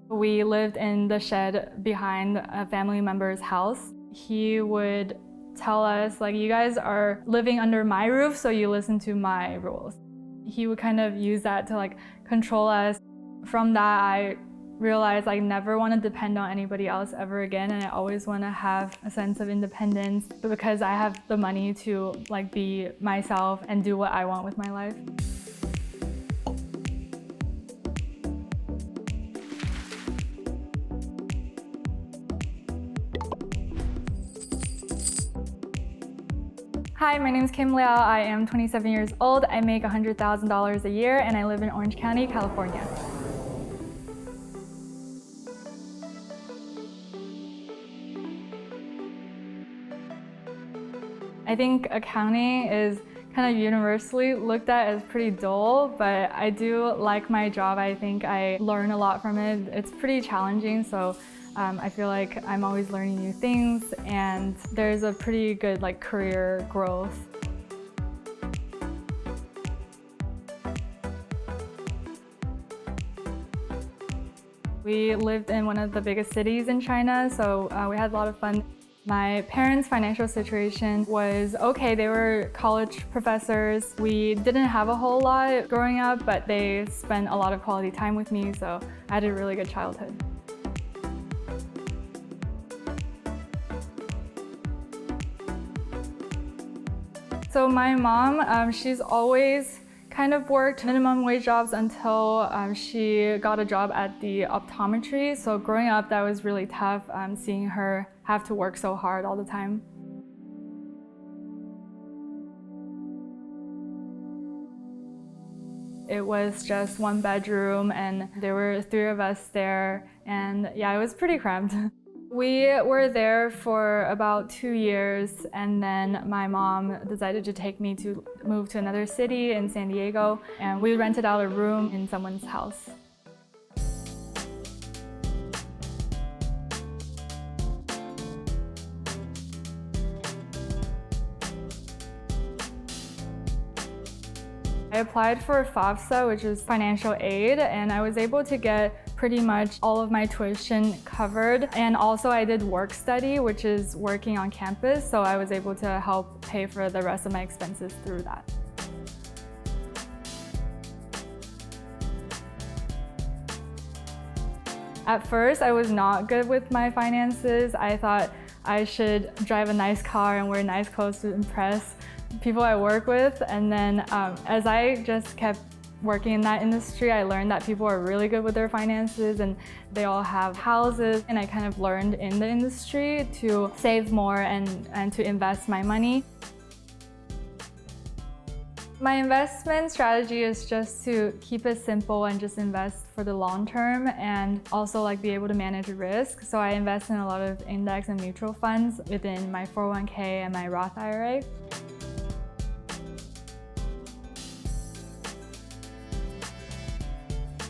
We lived in the shed behind a family member's house. He would tell us, like, you guys are living under my roof, so you listen to my rules. He would kind of use that to like control us. From that, I realized I never want to depend on anybody else ever again, and I always want to have a sense of independence because I have the money to like be myself and do what I want with my life. Hi, my name is Liao. I am 27 years old. I make $100,000 a year and I live in Orange County, California. I think accounting is kind of universally looked at as pretty dull, but I do like my job. I think I learn a lot from it. It's pretty challenging, so I feel like I'm always learning new things, and there's a pretty good like career growth. We lived in one of the biggest cities in China, so we had a lot of fun. My parents' financial situation was okay. They were college professors. We didn't have a whole lot growing up, but they spent a lot of quality time with me, so I had a really good childhood. So my mom, she's always kind of worked minimum wage jobs until she got a job at the optometry. So growing up, that was really tough, seeing her have to work so hard all the time. It was just one bedroom and there were 3 of us there, and yeah, it was pretty cramped. We were there for about 2 years, and then my mom decided to take me to move to another city in San Diego, and we rented out a room in someone's house. I applied for FAFSA, which is financial aid, and I was able to get pretty much all of my tuition covered. And also I did work study, which is working on campus, so I was able to help pay for the rest of my expenses through that. At first, I was not good with my finances. I thought I should drive a nice car and wear nice clothes to impress people I work with. And then as I just kept working in that industry, I learned that people are really good with their finances and they all have houses. And I kind of learned in the industry to save more and to invest my money. My investment strategy is just to keep it simple and just invest for the long term, and also like be able to manage risk. So I invest in a lot of index and mutual funds within my 401k and my Roth IRA.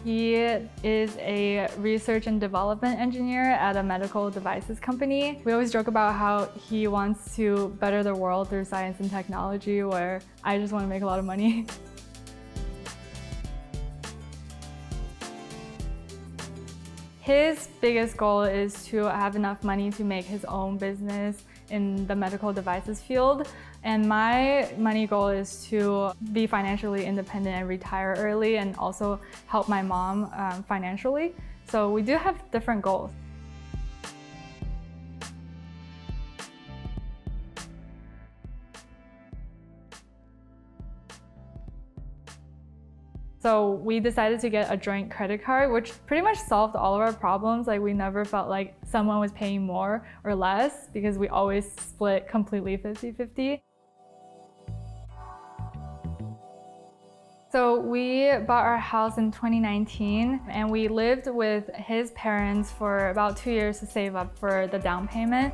He is a research and development engineer at a medical devices company. We always joke about how he wants to better the world through science and technology, where I just want to make a lot of money. His biggest goal is to have enough money to make his own business in the medical devices field. And my money goal is to be financially independent and retire early, and also help my mom financially. So we do have different goals. So we decided to get a joint credit card, which pretty much solved all of our problems. Like, we never felt like someone was paying more or less because we always split completely 50-50. So we bought our house in 2019, and we lived with his parents for about 2 years to save up for the down payment.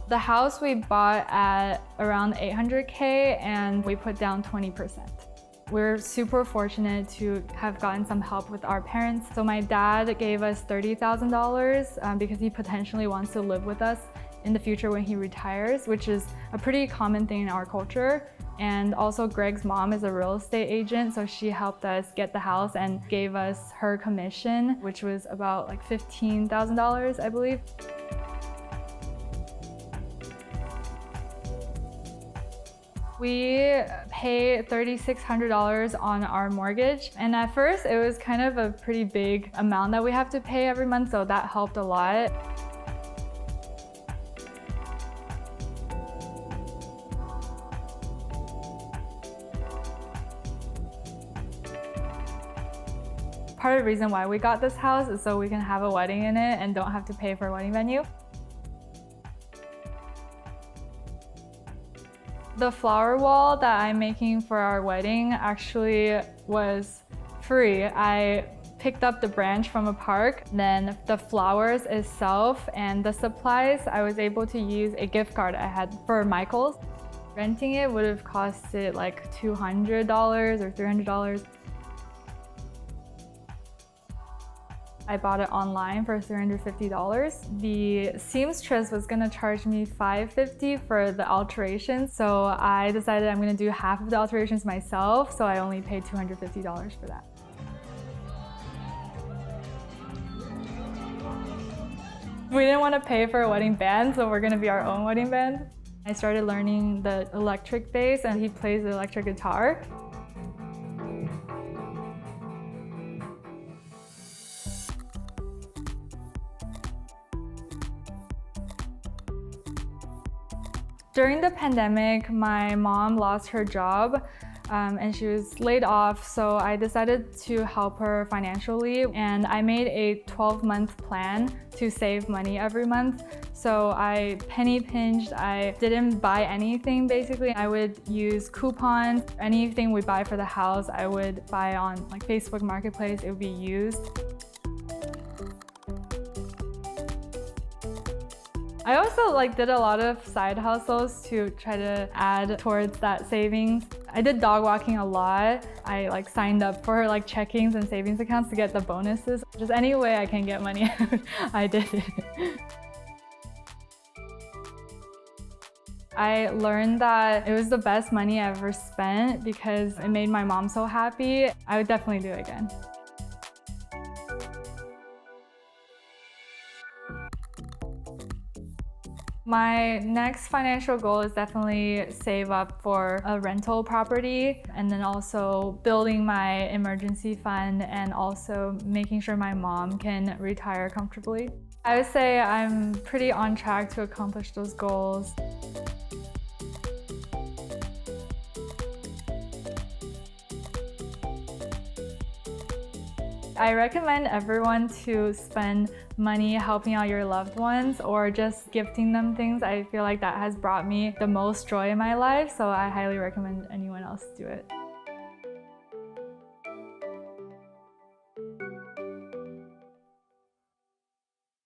The house we bought at around $800K, and we put down 20%. We're super fortunate to have gotten some help with our parents. So my dad gave us $30,000 because he potentially wants to live with us in the future when he retires, which is a pretty common thing in our culture. And also Greg's mom is a real estate agent, so she helped us get the house and gave us her commission, which was about like $15,000, I believe. We pay $3,600 on our mortgage, and at first it was kind of a pretty big amount that we have to pay every month, so that helped a lot. Part of the reason why we got this house is so we can have a wedding in it and don't have to pay for a wedding venue. The flower wall that I'm making for our wedding actually was free. I picked up the branch from a park, then the flowers itself and the supplies, I was able to use a gift card I had for Michael's. Renting it would have costed like $200 or $300. I bought it online for $350. The seamstress was gonna charge me $550 for the alterations, so I decided I'm gonna do half of the alterations myself, so I only paid $250 for that. We didn't want to pay for a wedding band, so we're gonna be our own wedding band. I started learning the electric bass, and he plays the electric guitar. During the pandemic, my mom lost her job and she was laid off, so I decided to help her financially, and I made a 12-month plan to save money every month. So I penny pinched, I didn't buy anything basically. I would use coupons. Anything we buy for the house, I would buy on like Facebook Marketplace, it would be used. I also did a lot of side hustles to try to add towards that savings. I did dog walking a lot. I signed up for checkings and savings accounts to get the bonuses. Just any way I can get money out, I did it. I learned that it was the best money I ever spent because it made my mom so happy. I would definitely do it again. My next financial goal is definitely save up for a rental property, and then also building my emergency fund and also making sure my mom can retire comfortably. I would say I'm pretty on track to accomplish those goals. I recommend everyone to spend money helping out your loved ones or just gifting them things. I feel like that has brought me the most joy in my life, so I highly recommend anyone else do it.